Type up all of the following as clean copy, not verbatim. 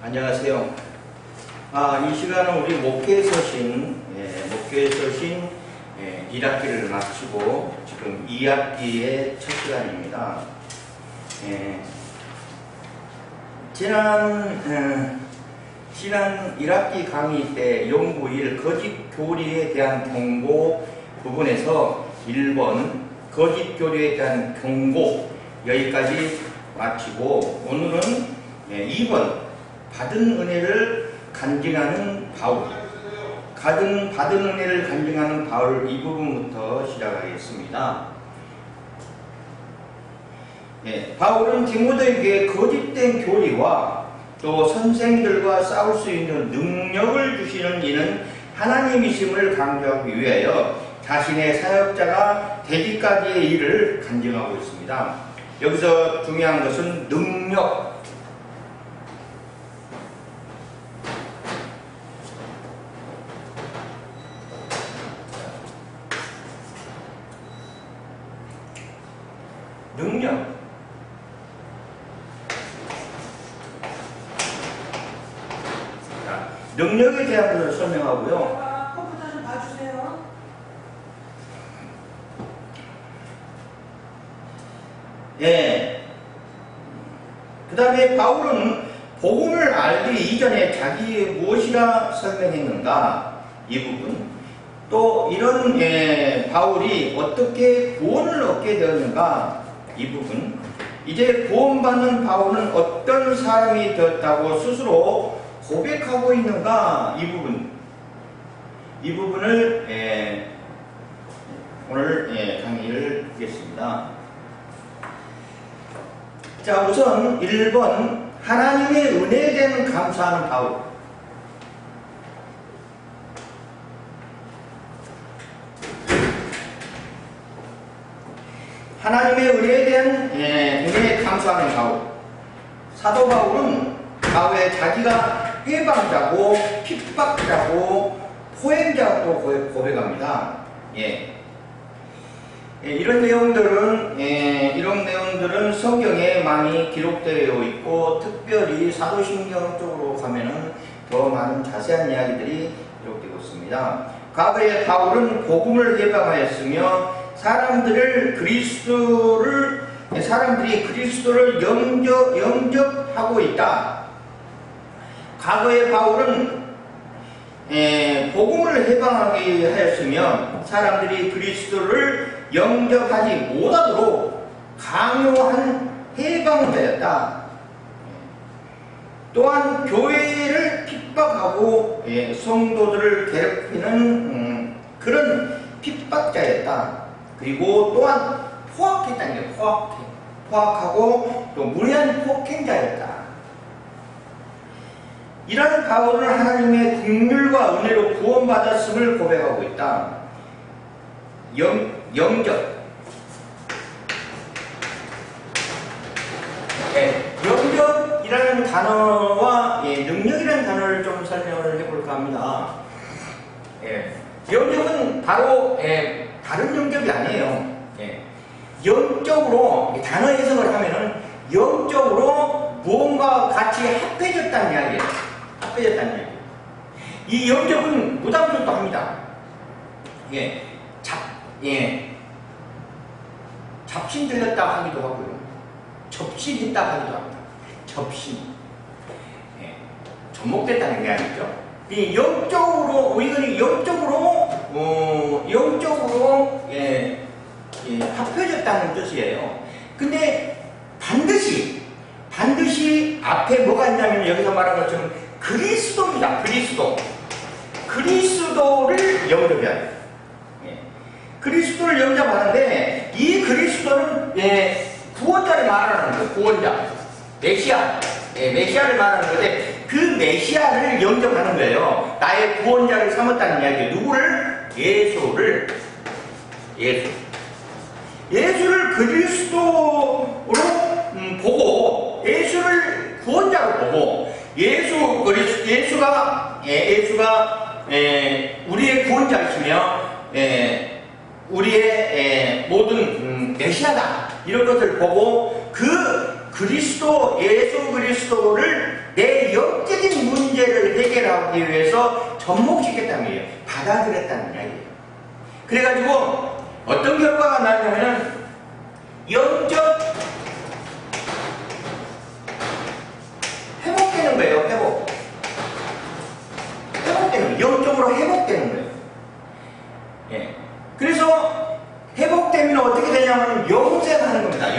안녕하세요. 이 시간은 우리 목회에 서신 1학기를 마치고 지금 2학기의 첫 시간입니다. 지난 1학기 강의 때 연구 1 거짓 교리에 대한 경고 부분에서 1번 거짓 교리에 대한 경고 여기까지 마치고 오늘은 2번 받은 은혜를 간증하는 바울 받은 은혜를 간증하는 바울 이 부분부터 시작하겠습니다. 바울은 디모데에게 거짓된 교리와 또 선생들과 싸울 수 있는 능력을 주시는 이는 하나님이심을 강조하기 위하여 자신의 사역자가 되기까지의 일을 간증하고 있습니다. 여기서 중요한 것은 능력. 능력에 대한 것을 설명하고요. 컴퓨터 좀 봐주세요. 그 다음에 바울은 복음을 알기 이전에 자기 무엇이라 설명했는가 이 부분, 또 이런 바울이 어떻게 구원을 얻게 되었는가 이 부분, 이제 구원받는 바울은 어떤 사람이 되었다고 스스로 고백하고 있는가 이 부분을 오늘 강의를 하겠습니다. 자, 우선 1번 하나님의 은혜에 대한 감사하는 바울. 하나님의 은혜에 대한 은혜에 감사하는 바울. 사도 바울은 과거에 자기가 해방자고 핍박자고 포행자고 고백합니다. 이런 내용들은 성경에 많이 기록되어 있고 특별히 사도신경 쪽으로 가면은 더 많은 자세한 이야기들이 기록되고 있습니다. 과거에 바울은 복음을 해방하였으며 사람들이 그리스도를 영접하고 있다. 과거에 바울은 복음을 해방하게 하였으며 사람들이 그리스도를 영접하지 못하도록 강요한 해방자였다. 또한 교회를 핍박하고 성도들을 괴롭히는 그런 핍박자였다. 그리고 또한 포악했다는 게 포악하고 또 무례한 폭행자였다. 이러한 바울은 하나님의 긍휼과 은혜로 구원받았음을 고백하고 있다. 영접이라는 단어와 능력이라는 단어를 좀 설명을 해볼까 합니다. 영접은 바로 다른 영접이 아니에요. 영적으로 단어 해석을 하면은 영적으로 무언가 같이 합해졌다는 이야기예요. 이 영접은 무당들도 합니다. 잡신 들렸다 하기도 하고요. 접신했다 하기도 합니다. 접신. 접목됐다는 게 아니죠. 영적으로 합해졌다는 뜻이에요. 근데 반드시 앞에 뭐가 있냐면 여기서 말한 것처럼 그리스도입니다. 그리스도를 영접해야 돼요. 그리스도를 영접하는데 이 그리스도는 구원자를 말하는 거예요. 구원자, 메시아를 말하는 건데 그 메시아를 영접하는 거예요. 나의 구원자를 삼았다는 이야기예요. 누구를? 예수를 그리스도로 보고 예수를 구원자로 보고 예수가 우리의 구원자이시며 우리의 모든 메시아다 이런 것을 보고 그 그리스도 예수 그리스도를 내 영적인 하기 위해서 접목시켰다는 얘기예요. 받아들였다는 이야기예요. 그래가지고 어떤 결과가 나냐면은 영적 회복되는 거예요. 회복되는 거예요. 영적으로 회복되는 거예요. 예. 그래서 회복되면 어떻게 되냐면 영생하는 겁니다.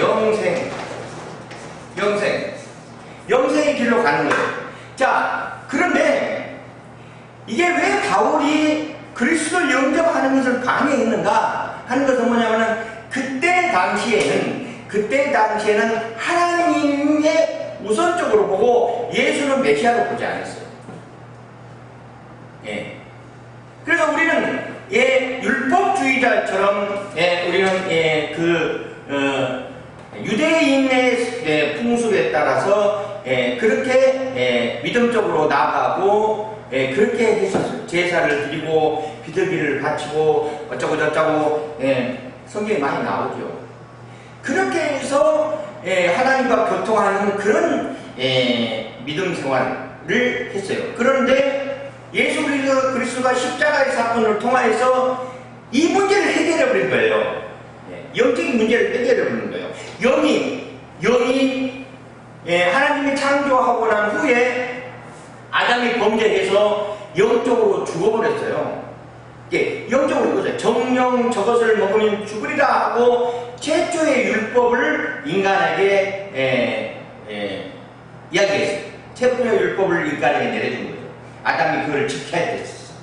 영생의 길로 가는 거예요. 자, 그런데 이게 왜 바울이 그리스도를 영접하는 것을 강요했는가 하는 것은 뭐냐면은 그때 당시에는 하나님의 우선적으로 보고 예수는 메시아로 보지 않았어요. 예. 그래서 우리는 율법주의자처럼 우리는 유대인의 풍습에 따라서 그렇게 믿음적으로 나아가고 그렇게 했었어요. 제사를 드리고 비둘기를 바치고 어쩌고 저쩌고 성경에 많이 나오죠. 그렇게 해서 하나님과 교통하는 그런 믿음 생활을 했어요. 그런데 예수 그리스도가 십자가의 사건을 통하여서 이 문제를 해결해 버린 거예요. 영적인 문제를 해결해 버린 거예요. 영이 하나님이 창조하고 난 후에 아담이 범죄해서 영적으로 죽어버렸어요. 영적으로 죽었어요. 정령 저것을 먹으면 죽으리라 하고 최초의 율법을 인간에게 이야기했어요. 최초의 율법을 인간에게 내려준 거죠. 아담이 그걸 지켜야 됐었어요.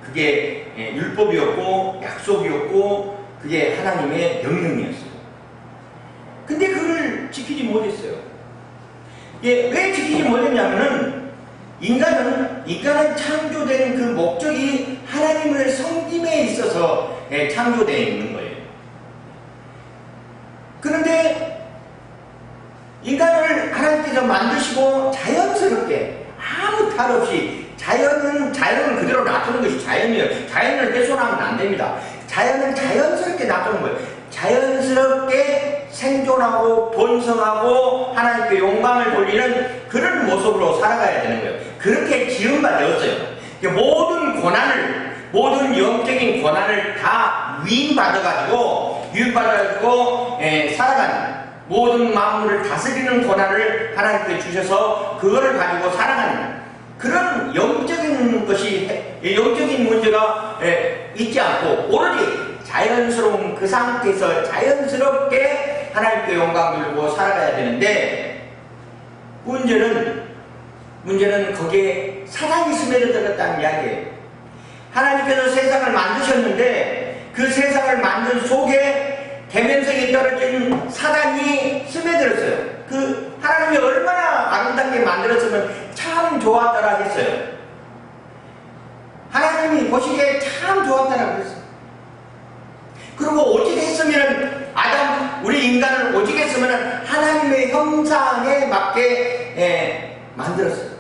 그게 율법이었고 약속이었고 그게 하나님의 명령이었어요. 근데 그걸 지키지 못했어요. 왜 지키지 못했냐면은 인간은 창조된 그 목적이 하나님을 섬김에 있어서 창조되어 있는 거예요. 그런데 인간을 하나님께서 만드시고 자연스럽게 아무 탈 없이 자연은 그대로 놔두는 것이 자연이에요. 자연을 훼손하면 안 됩니다. 자연은 자연스럽게 놔두는 거예요. 자연스럽게 생존하고 번성하고 하나님께 영광을 돌리는 그런 모습으로 살아가야 되는 거예요. 그렇게 지음바 되었어요. 모든 영적인 권한을 다 위임받아가지고 살아가는 모든 만물을 다스리는 권한을 하나님께 주셔서 그거를 가지고 살아가는 그런 영적인 문제가 있지 않고 오로지 자연스러운 그 상태에서 자연스럽게 하나님께 영광 돌리고 살아가야 되는데 문제는 거기에 사단이 스며들었다는 이야기예요. 하나님께서 세상을 만드셨는데 그 세상을 만든 속에 계면성이 떨어진 사단이 스며들었어요. 그 하나님이 얼마나 아름답게 만들었으면 참 좋았더라 했어요. 하나님이 보시기에 참 좋았다라고 그랬어요. 그리고 오직 했으면 우리 인간을 오직 했으면 하나님의 형상에 맞게 만들었어요.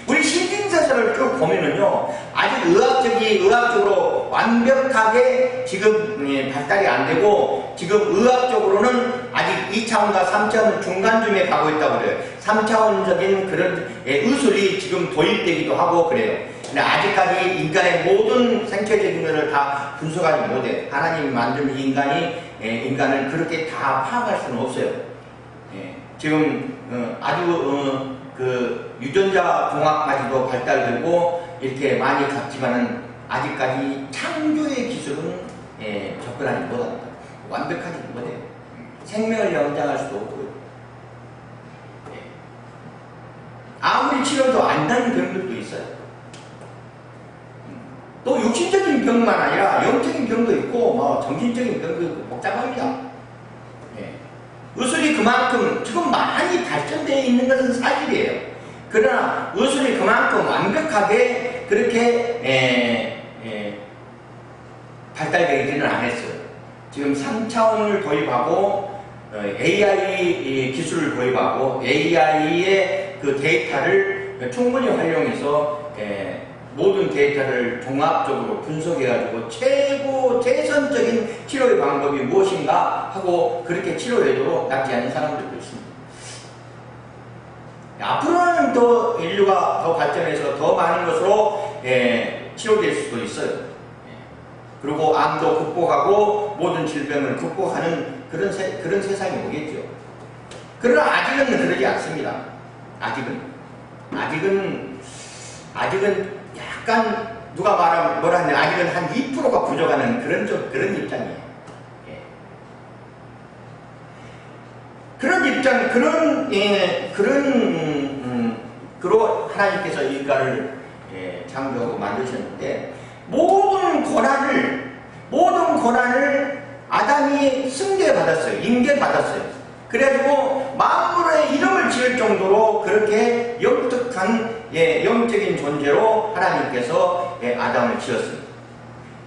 우리 신진서서를 쭉 보면은요, 아직 의학적으로 완벽하게 지금 발달이 안 되고, 지금 의학적으로는 아직 2차원과 3차원 중간쯤에 가고 있다고 그래요. 3차원적인 그런 의술이 지금 도입되기도 하고 그래요. 근데 아직까지 인간의 모든 생체적인 것을 다 분석하지 못해. 하나님이 만든 인간을 그렇게 다 파악할 수는 없어요. 지금 그 유전자 공학까지도 발달되고 이렇게 많이 갔지만은 아직까지 창조의 기술은 접근하지 못합니다. 완벽하지 못해요. 생명을 연장할 수도 없고요. 아무리 치료도 안 나는 병들도 있어요. 또 육신적인 병만 아니라 영적인 병도 있고 뭐 정신적인 병도 있고 복잡합니다. 의술이 그만큼 지금 많이 발전되어 있는 것은 사실이에요. 그러나 의술이 그만큼 완벽하게 그렇게 발달되지는 않았어요. 지금 3차원을 도입하고 AI 기술을 도입하고 AI의 그 데이터를 충분히 활용해서 모든 데이터를 종합적으로 분석해가지고 최선적인 치료의 방법이 무엇인가 하고 그렇게 치료해도 낫지 않은 사람들도 있습니다. 앞으로는 더 인류가 더 발전해서 더 많은 것으로 치료될 수도 있어요. 그리고 암도 극복하고 모든 질병을 극복하는 그런 세상이 오겠죠. 그러나 아직은 그러지 않습니다. 아직은 약간 누가 뭐라 하냐, 아직은 한 2%가 부족하는 그런 입장이에요. 그런 입장, 그로 하나님께서 인간을 창조하고 만드셨는데, 모든 고난을 아담이 승계받았어요. 인계받았어요. 그래가지고 만물의 이름을 지을 정도로 그렇게 영특한 영적인 존재로 하나님께서 아담을 지었습니다.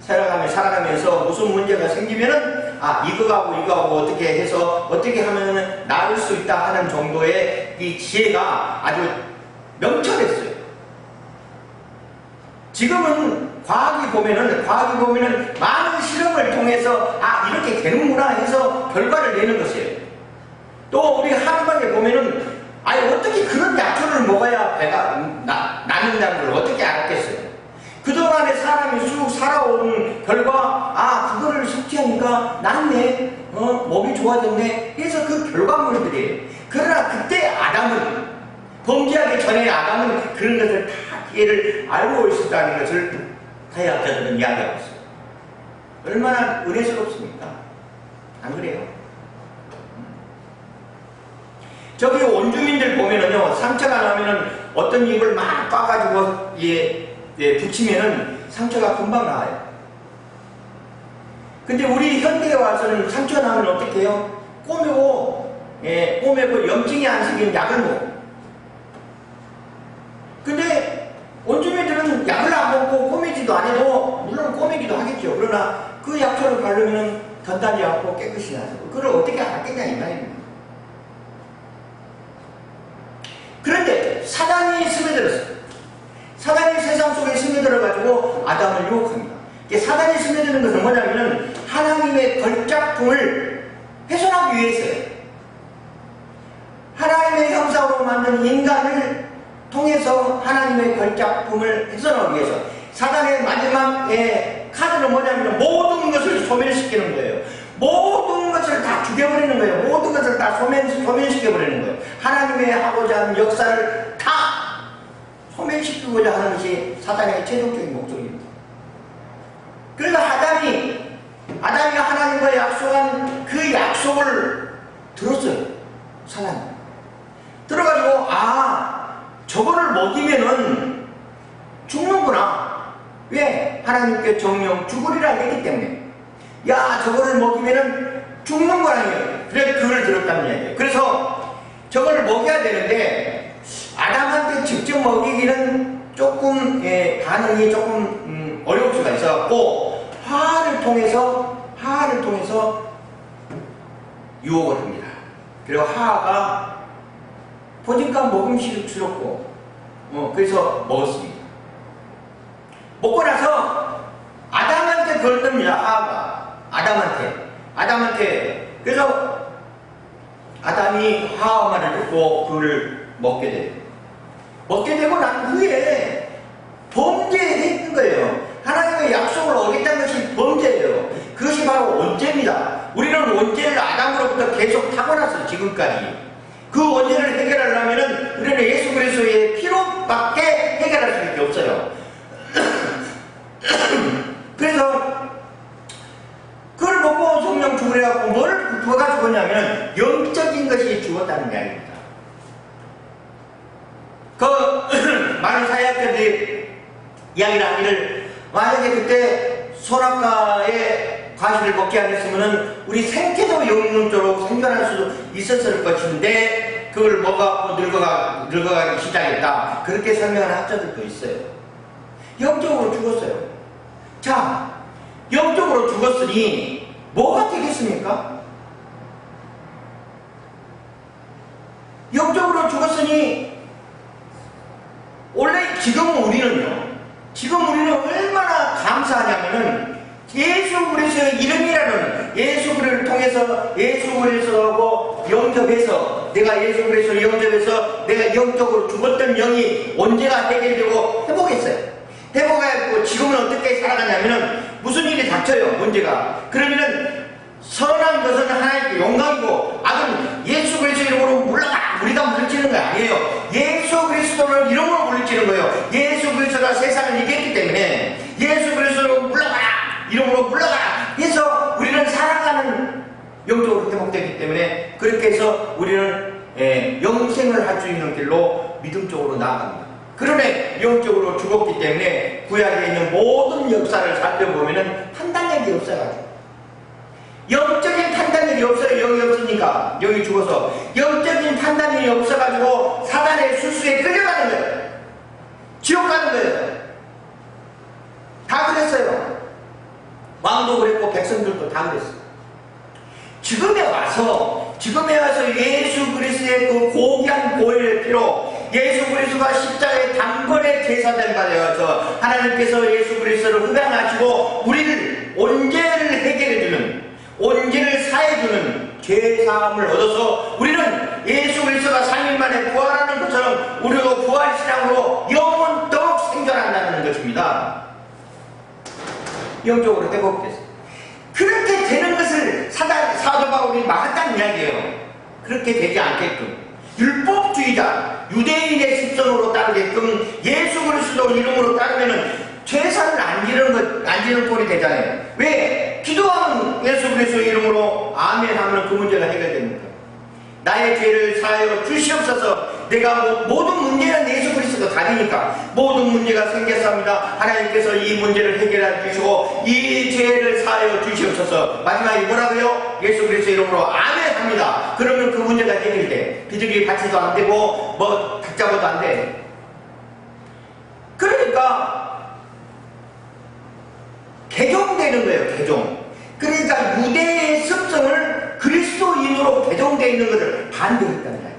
살아가면서 무슨 문제가 생기면은 이거하고 어떻게 해서 어떻게 하면 나을 수 있다 하는 정도의 이 지혜가 아주 명철했어요. 지금은 과학이 보면은 많은 실험을 통해서 이렇게 되는구나 해서 결과를 내는 것이에요. 또 우리 한방에 보면은 어떻게 그런 약초를 먹어야 배가 낫는다는 걸 어떻게 알았겠어요. 그동안에 사람이 쭉 살아온 결과 그거를 섭취하니까 낫네, 몸이 좋아졌네 해서 그 결과물들이에요. 그러나 그때 범죄하기 전에 아담은 그런 것을 다 기회를 알고 있었다는 것을 타협자들은 이야기하고 있어요. 얼마나 은혜스럽습니까? 안 그래요? 저기 원주민들 보면은요, 상처가 나면은 어떤 입을 막 꽈가지고 붙이면은 상처가 금방 나아요. 근데 우리 현대에 와서는 상처 나면 어떻게 해요? 꼬매고 염증이 안 생긴 약을 먹어. 근데 원주민들은 약을 안 먹고 꼬매지도 안 해도, 물론 꼬매기도 하겠죠. 그러나 그 약초를 바르면 단단히 하고 깨끗이 나서 그걸 어떻게 알았겠냐 이 말입니다. 그런데 사단이 스며들었어요. 사단이 세상 속에 스며들어가지고 아담을 유혹합니다. 사단이 스며드는 것은 뭐냐면은 하나님의 걸작품을 훼손하기 위해서예요. 하나님의 형상으로 만든 인간을 통해서 하나님의 걸작품을 훼손하기 위해서 사단의 마지막 카드는 뭐냐면 모든 것을 소멸시키는 거예요. 모든 것을 다 죽여버리는 거예요. 모든 것을 다 소멸시켜버리는 거예요. 하나님의 하고자 하는 역사를 다 소멸시키고자 하는 것이 사단의 최종적인 목적입니다. 그래서 아담이 하나님과 약속한 그 약속을 들었어요. 사단이. 들어가지고 저거를 먹이면은 죽는구나. 왜? 하나님께 정령 죽으리라 했기 때문에. 저거를 먹이면은 죽는 거라는 그래서 그걸 들었다는 이야기예요. 그래서 저거를 먹여야 되는데 아담한테 직접 먹이기는 조금 반응이 조금 어려울 수가 있어갖고 화를 통해서 유혹을 합니다. 그리고 하하가 보니까 먹음직스럽고 그래서 먹었습니다. 먹고 나서 아담한테 그걸 뜹니다. 하하가 아담한테 그래서 아담이 하하 말을 듣고 그걸 먹게 돼요. 먹게 되고 난 후에 범죄했던 거예요. 하나님의 약속을 어겼다는 것이 범죄예요. 그것이 바로 원죄입니다. 우리는 원죄를 아담으로부터 계속 타고났어요. 지금까지. 그 원죄를 해결하려면 우리는 예수 그리스도의 피로밖에 해결할 수밖에 없어요. 그래서 그걸 먹고 성령 죽으려고 뭐가 죽었냐면 영적인 것이 죽었다는 이야기입니다. 많은 사회학자들이 이야기를 하기를 만약에 그때 선악과의 과실을 먹지 않았으면 우리 생태적 영웅적으로 생존할 수도 있었을 것인데 그걸 먹어갖고 늙어가기 시작했다. 그렇게 설명하는 학자들도 있어요. 영적으로 죽었어요. 자, 영적으로 죽었으니 뭐가 되겠습니까? 영적으로 죽었으니 원래 지금 우리는 얼마나 감사하냐면은 예수 그리스도의 이름이라는 예수 그리스도를 통해서 예수 그리스도하고 영접해서 내가 예수 그리스도 영접해서 내가 영적으로 죽었던 영이 언제가 해결되고 회복했어요. 회복하고 지금은 어떻게 살아가냐면은 무슨 일이 닥쳐요. 문제가. 그러면은 선한 것은 하나님께 영광이고 악은 예수 그리스도 이름으로 물러가라. 우리가 물리치는 거 아니에요. 예수 그리스도를 이름으로 물리치는 거예요. 예수 그리스도가 세상을 이겼기 때문에 예수 그리스도로 물러가라. 이름으로 물러가라. 해서 우리는 살아가는 영적으로 회복되기 때문에 그렇게 해서 우리는 영생을 할 수 있는 길로 믿음적으로 나아갑니다. 그러네 영적으로 죽었기 때문에 구약에 있는 모든 역사를 살펴보면은 판단력이 없어가지고 영적인 판단력이 없어요. 영이 없으니까 영이 죽어서 영적인 판단력이 없어가지고 사단의 술수에 끌려가는 거예요. 지옥 가는 거예요. 다 그랬어요. 왕도 그랬고 백성들도 다 그랬어요. 지금에 와서 예수 그리스도의 그 고귀한 보혈의 피로 예수 그리스도가 십자가의 단번에 제사된 바 되어서 하나님께서 예수 그리스도를 흡양하시고 우리를 온죄를 해결해주는 온죄를 사해주는 죄사함을 얻어서 우리는 예수 그리스도가 3일 만에 부활하는 것처럼 우리도 부활신앙으로 영원토록 생존한다는 것입니다. 영적으로 회복됐어요. 그렇게 되는 것을 사도 바울이 막았다는 이야기예요. 그렇게 되지 않게끔 율법주의자 유대인의 습성으로 따르게끔 예수 그리스도 이름으로 따르면은 제사를 안 지는 꼴이 되잖아요. 왜? 기도하는 예수 그리스도 이름으로 아멘 하면 그 문제가 해결됩니까? 나의 죄를 사하여 주시옵소서. 내가 모든 문제는 예수 그리스도가 다르니까 모든 문제가 생겼습니다. 하나님께서 이 문제를 해결해 주시고 이 죄를 사하여 주시옵소서. 마지막에 뭐라고요? 예수 그리스도 이름으로 아멘 합니다. 그러면 그 문제가 해결돼. 비둘기 받치도 안 되고 뭐 닭 잡아도 안 돼. 그러니까 개종되는 거예요. 개종. 그러니까 유대의 습성을 그리스도인으로 개종되어 있는 것을 반대했다는 거예요.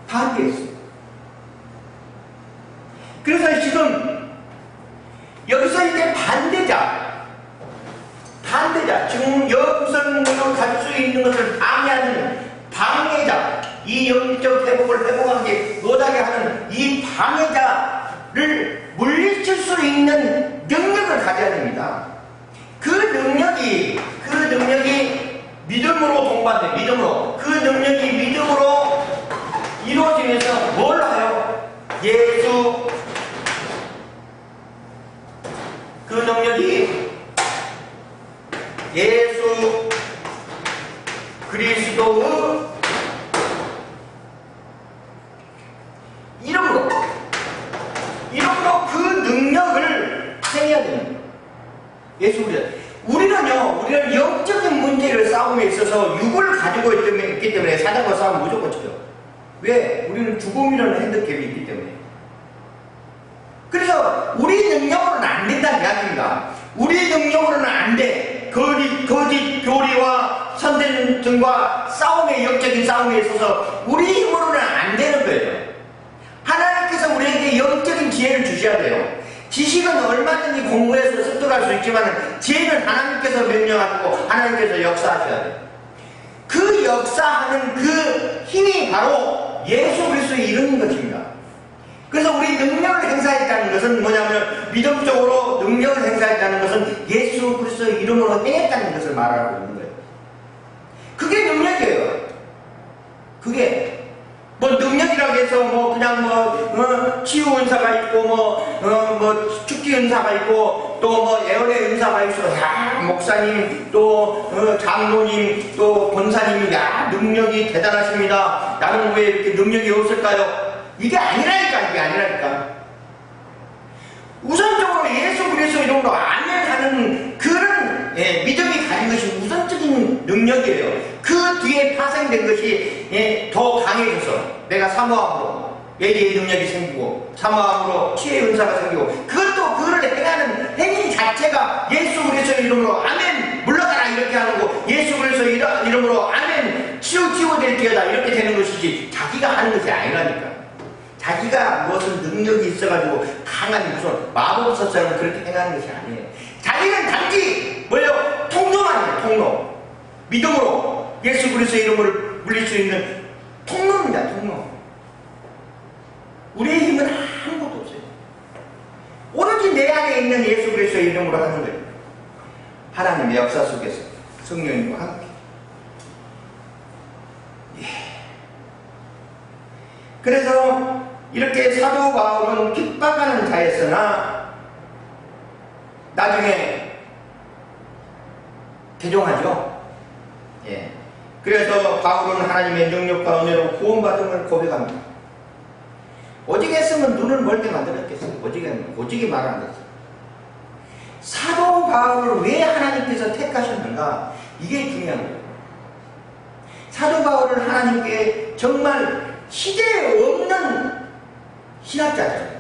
반대했어요. 그래서 지금 여기서 이제 반대자 지금 영성을 가질 수 있는 것을 방해하는 방해자, 이 영적 회복을 회복하게 못하게 하는 이 방해자를 물리칠 수 있는 능력을 가져야 됩니다. 그 능력이 믿음으로 동반돼. 믿음으로. 그 능력이 믿음으로 이루어지면서 뭘 하요? 그 능력이 예수 그리스도의 이름으로 그 능력을 행해야 됩니다. 예수 그리스도. 우리는 영적인 문제를 싸움에 있어서 육을 가지고 있기 때문에 사단과 싸우면 무조건 쳐요. 왜? 우리는 죽음이라는 핸드캡이 있기 때문에. 그래서 우리 능력으로는 안 된다는 이야기입니다. 우리 능력으로는 안 돼. 거짓 교리와 선대등과 싸움의 영적인 싸움에 있어서 우리 힘으로는 안 되는 거예요. 하나님께서 우리에게 영적인 지혜를 주셔야 돼요. 지식은 얼마든지 공부해서 습득할 수 있지만 지혜는 하나님께서 명령하시고 하나님께서 역사하셔야 돼요. 그 역사하는 그 힘이 바로 예수 그리스도의 이름인 것입니다. 그래서 우리 능력을 행사했다는 것은 뭐냐면 믿음적으로 능력을 행사했다는 것은 예수 그리스도의 이름으로 행했다는 것을 말하고 있는 거예요. 그게 능력이에요. 그게 뭐 능력이라고 해서 그냥 치유 은사가 있고 축기 은사가 있고 또 예언의 은사가 있어. 목사님 또 장로님 또 권사님이 능력이 대단하십니다. 나는 왜 이렇게 능력이 없을까요? 이게 아니라니까. 우선적으로 예수 그리스도 이름으로 아멘 하는 그런 믿음이 가진 것이 우선적인 능력이에요. 그 뒤에 파생된 것이 더 강해져서 내가 사모함으로 예리의 능력이 생기고 사모함으로 치유의 은사가 생기고 그거를 행하는 행위 자체가 예수 그리스도 이름으로 아멘 물러가라 이렇게 하는 거 예수 그리스도 이름으로 아멘 치유될지어다 이렇게 되는 것이지 자기가 하는 것이 아니라니까. 자기가 무슨 능력이 있어가지고 강한 무슨 마법사처럼 그렇게 행하는 것이 아니에요. 자기는 단지 통로만 해요. 믿음으로 예수 그리스도의 이름을 물릴 수 있는 통로입니다. 통로. 우리의 힘은 아무것도 없어요. 오로지 내 안에 있는 예수 그리스도의 이름으로 하는 거예요. 하나님의 역사 속에서 성령님과 함께. 예. 그래서 이렇게 사도 바울은 핍박하는 자였으나 나중에 개종하죠. 예. 그래서 바울은 하나님의 능력과 은혜로 구원받음을 고백합니다. 오직 했으면 눈을 멀게 만들었겠어요. 오직이 말 안 했어요. 사도 바울을 왜 하나님께서 택하셨는가? 이게 중요한 거예요. 사도 바울은 하나님께 정말 시대에 없는 신학자잖아요.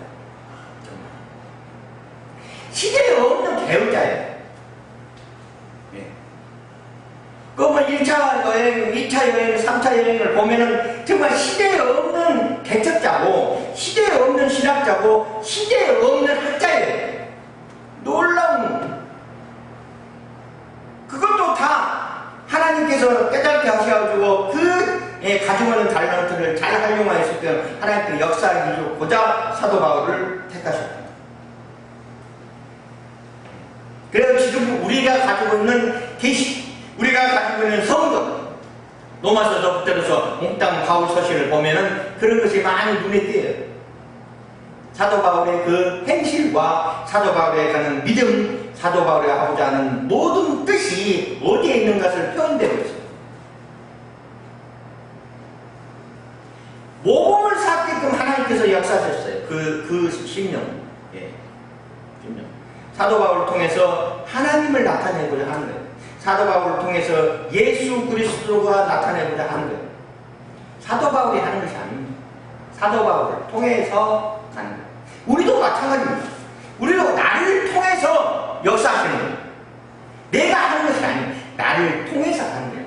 시대에 없는 개혁자예요. 예. 그러면 1차 여행, 2차 여행, 3차 여행을 보면은 정말 시대에 없는 개척자고, 시대에 없는 신학자고, 시대에 없는 학자예요. 놀라운, 그것도 다 하나님께서 깨닫게 하셔가지고 가지고 있는 달란트를 잘 활용하였을 때 하나님께 역사를 이루고자 사도 바울을 택하셨다. 그래서 지금 우리가 가지고 있는 계시, 우리가 가지고 있는 성경, 로마서부터 몽땅 바울 서신을 보면은 그런 것이 많이 눈에 띄어요. 사도 바울의 그 행실과 사도 바울의 가는 믿음, 사도 바울이 하고자 하는 모든 뜻이 어디에 있는 것을 표현되고 있어요. 모범을 쌓게끔 하나님께서 역사하셨어요. 그 10년. 예. 10년. 사도 바울을 통해서 하나님을 나타내고자 하는 거예요. 사도 바울을 통해서 예수 그리스도가 나타내고자 하는 거예요. 사도 바울이 하는 것이 아닙니다. 사도 바울을 통해서 하는 거예요. 우리도 마찬가지입니다. 우리도 나를 통해서 역사하시는 거예요. 내가 하는 것이 아니에요. 나를 통해서 하는 거예요.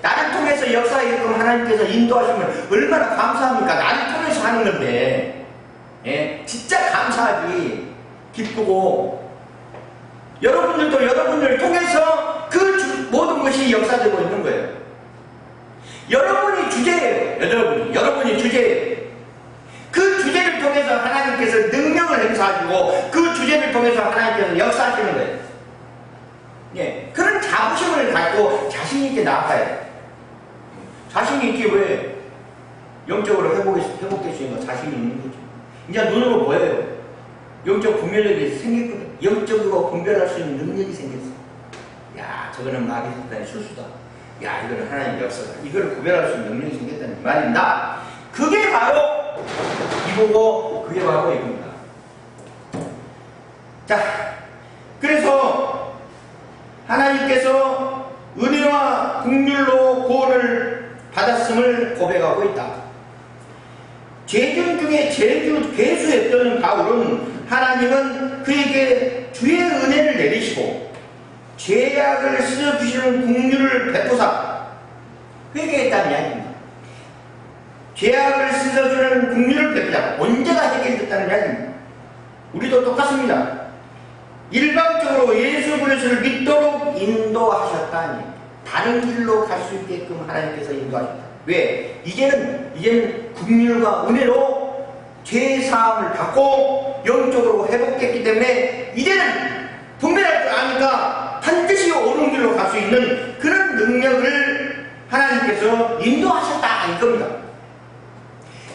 나를 통해서 역사하게끔 하나님께서 인도하시면 얼마나 감사합니까? 나를 통해서 하는 건데, 예? 진짜 감사하기 기쁘고, 여러분들도 여러분을 통해서 그 모든 것이 역사되고 있는 거예요. 여러분이 주제예요. 여러분이 주제예요. 그 주제를 통해서 하나님께서 능력을 행사하시고 그 주제를 통해서 하나님께서 역사하시는 거예요. 예, 그런 자부심을 갖고 자신 있게 나아가야 돼요. 자신 있게 왜 영적으로 회복될 수 있는 거 자신이 있는 거죠. 이제 눈으로 보여요. 영적 분별력이 생겼거든. 영적으로 분별할 수 있는 능력이 생겼어. 야, 저거는 마귀 사탄의 실수다. 야, 이거는 하나님의 역사다. 이걸 구별할 수 있는 능력이 생겼다는 말입니다. 그게 바로 이거고, 그게 바로 이겁니다. 자, 그래서 하나님께서 은혜와 긍휼로 구원을 받았음을 고백하고 있다. 죄중 중에 괴수였던 바울은 하나님은 그에게 주의 은혜를 내리시고 죄악을 씻어주시는 긍휼을 베푸사 회개했다는 이야기입니다. 죄악을 씻어주는 긍휼을 베푸자. 언제가 해결됐다는 이야기입니다. 우리도 똑같습니다. 일방적으로 예수 그리스도를 믿도록 인도하셨다니 다른 길로 갈 수 있게끔 하나님께서 인도하셨다. 왜? 이제는 긍휼과 은혜로 죄 사함을 받고 영적으로 회복됐기 때문에 이제는 분별할 줄 아니까 반드시 옳은 길로 갈 수 있는 그런 능력을 하나님께서 인도하셨다 이겁니다.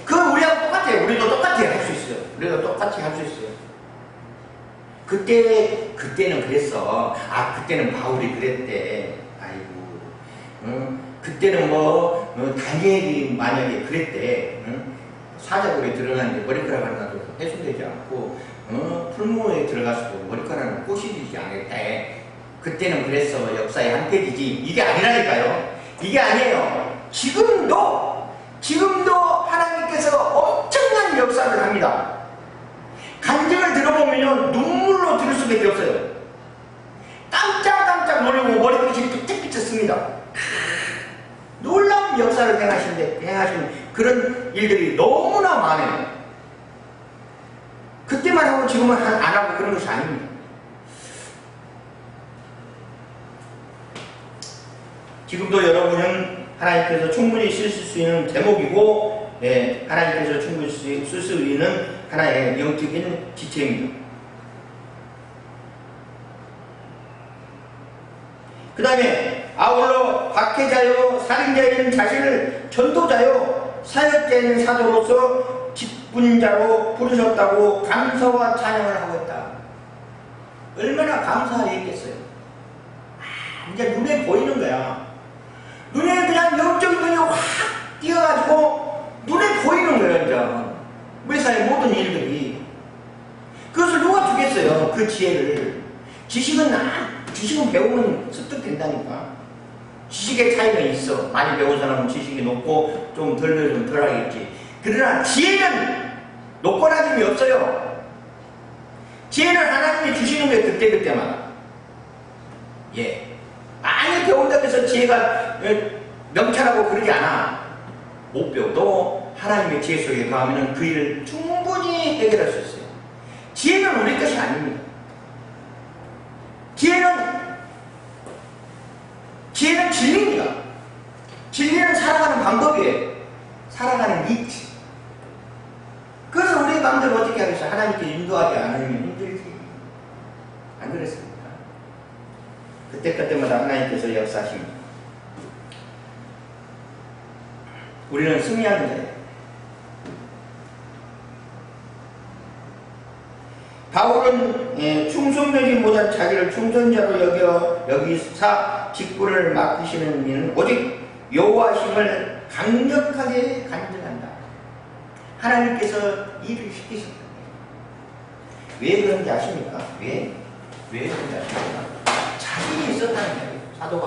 그건 우리하고 똑같아요. 우리도 똑같이 할 수 있어요. 우리도 똑같이 할 수 있어요. 그때는 그랬어. 아, 그때는 바울이 그랬대. 아이고, 그때는 다니엘이 만약에 그랬대. 사자굴에 들어갔는데 머리카락 하나도 훼손되지 않고, 풀무에 들어가서도 머리카락은 꼬시지 않겠대. 그때는 그랬어. 역사의 한 페이지. 이게 아니라니까요. 이게 아니에요. 지금도 하나님께서 엄청난 역사를 합니다. 간증을 들어보면 눈물로 들을 수밖에 없어요. 깜짝깜짝 놀라고 머리끝이 삐쩍삐쩍습니다. 놀라운 역사를 행하신 그런 일들이 너무나 많아요. 그때만 하고 지금은 안 하고 그런 것이 아닙니다. 지금도 여러분은 하나님께서 충분히 쓰실 수 있는 대목이고, 예, 하나님께서 충분히 쓸 수 있는 하나의 영적인 지체입니다. 그 다음에 아울러 박해자요 살인자인 자신을 전도자요 사역자인 사도로서 직분자로 부르셨다고 감사와 찬양을 하고 있다. 얼마나 감사했겠어요. 이제 눈에 보이는 거야. 눈에 그냥 영적인 눈이 확 띄어가지고 눈에 보이는 거예요. 이제 회사의 모든 일들이. 그것을 누가 주겠어요? 그 지혜를. 지식은 배우면 습득된다니까. 지식의 차이는 있어. 많이 배운 사람은 지식이 높고 좀 덜 배우면 덜 하겠지. 그러나 지혜는 높고 낮음이 없어요. 지혜는 하나님이 주시는 거예요. 그때그때마다. 예. 많이 배운다고 해서 지혜가 명철하고 그러지 않아. 못 배워도 하나님의 지혜 속에 가면 그 일을 충분히 해결할 수 있어요. 지혜는 우리 것이 아닙니다. 지혜는 진리입니다. 진리는 살아가는 방법이에요. 살아가는 위치. 그래서 우리 마음대로 어떻게 하겠어요? 하나님께 인도하지 않으면 힘들지. 안 그랬습니까? 그때마다 하나님께서 역사하십니다. 우리는 승리하는 자예요. 바울은 충성되지 못한 자기를 충성자로 여기사 직분을 맡기시는 이는 오직 여호와심을 강력하게 간증한다. 하나님께서 일을 시키셨다. 왜 그런지 아십니까? 왜 그런지 아십니까? 자신이 있었다는 거예요. 사도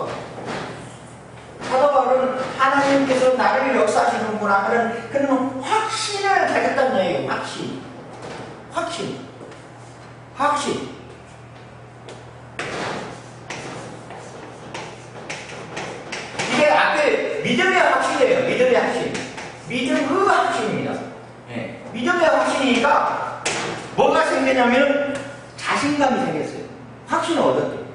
바울은 하나님께서 나를 역사하시는구나 하는 그런 확신을 가졌다는 거예요. 확신. 이게 앞에 믿음의 확신이에요. 믿음의 확신입니다. 네. 믿음의 확신이니까 뭐가 생기냐면 자신감이 생겼어요. 확신을 얻었죠.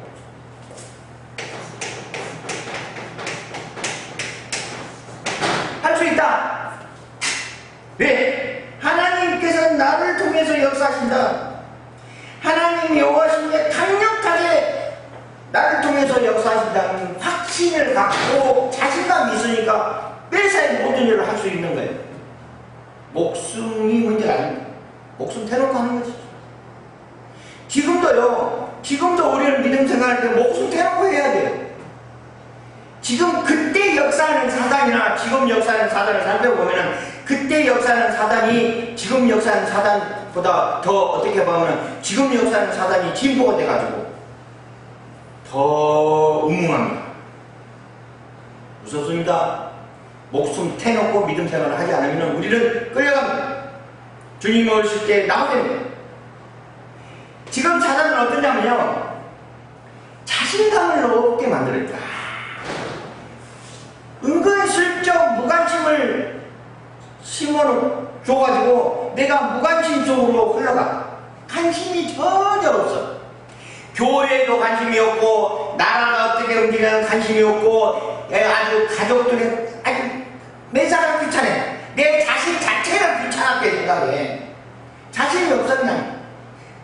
할 수 있다. 왜? 하나님께서 나를 통해서 역사하신다. 하나님 여호와신에 강력하게 나를 통해서 역사하신다는 확신을 갖고 자신감이 있으니까 매사에 모든 일을 할 수 있는 거예요. 목숨이 문제가 아닙니다. 목숨 대놓고 하는 거지. 지금도 우리는 믿음 생활할 때 목숨 대놓고 해야 돼요. 지금 그때 역사하는 사단이나 지금 역사하는 사단을 살펴보면은 그때 역사하는 사단이 지금 역사하는 사단보다 더 어떻게 보면 지금 역사하는 사단이 진보가 돼가지고 더 음흉합니다. 무섭습니다. 목숨 태놓고 믿음 생활을 하지 않으면 우리는 끌려갑니다. 주님이 오실 때 나오됩니다. 지금 사단은 어떠냐면요, 자신감을 얻게 만들었다. 은근슬쩍 무관심을 심어줘가지고 내가 무관심 쪽으로 흘러가. 관심이 전혀 없어. 교회에도 관심이 없고 나라가 어떻게 움직이는 관심이 없고 아주 가족들의 아주 내 사람 귀찮아. 내 자식 자체가 귀찮게 생각해. 자신이 없어.